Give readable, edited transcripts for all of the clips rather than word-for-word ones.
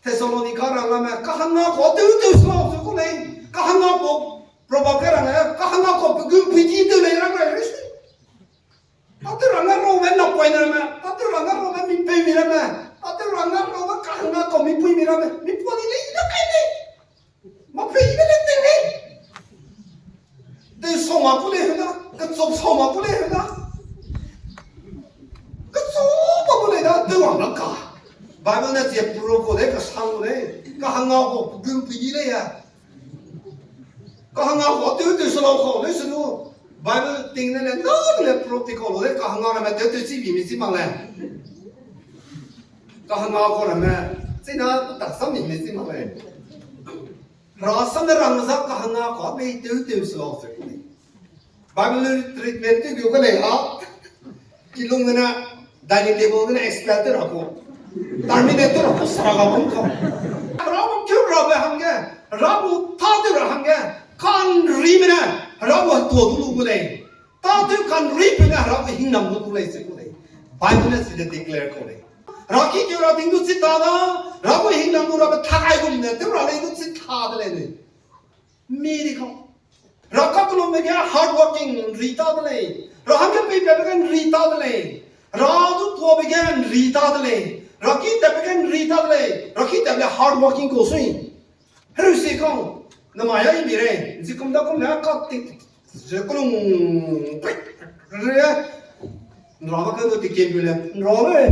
테살로니카랑아마 까한나고 뜨뜨스마 없고네 까한나고 프로바카랑아 까한나고 그 피디들이라고 그랬어. 따뜻한 로맨 나빠이나마 따뜻한 로맨 미페미라마 따뜻한 로맨 까한나고 미페미라마 미포니래 이렇게 마페 이벨레테네 내 소마꾸네 하나 그쪽 소마꾸네 하나 그쪽 마꾸네 나 뜨왕나까 바이블에 제 프로코네 그 상고네 까한나고 그 피디래야 까한나고 뜨뜨스라고 그랬어. 바이블 띵네는 너무 프로티콜로데 까한나라면 뜨뜨지 비미지망래 까한나고라면 지나 딱삼 비미지망래 라산라랑사 까한나고 베이 뜨뜨스라고 바이블 트리트먼트 교가네 아 kilungna dining table na expert terminator 살아가본 거 라고 겨라be 한게 라고 타들 한게 간 리미나 라고 도두루구네 타들 간 리미나 라고 힘남도 불레스 거네 바이블에 시대 declare 거네 라키 겨라 딩도 치타다 라고 힘남도 라고 타가이고 있네 때문에 이거 치타들네 미리고 라카클로메게 hardworking 리타들네 라한게 베베겐 리타들네 라도 토베겐 리타들네 Rocky tapikan rita le, Rocky taple hard working kosui. Herusi kong, namaya imire, zikum da kum na katik, zikulung, ria, nraba ka do tikem bile, nraba,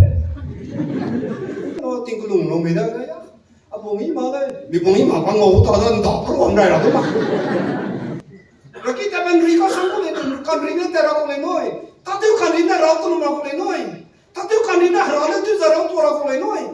no tingkulung no meda ya, abongi male, bibongi ma pang ngau ta dan da pro andai ra ma. Rocky tapen rika sangko le, kan rina tera ko le noi, tatu kan rina ra ko ma ko le noi. Tatu kanina harale tu zarau tu orang kolai noi.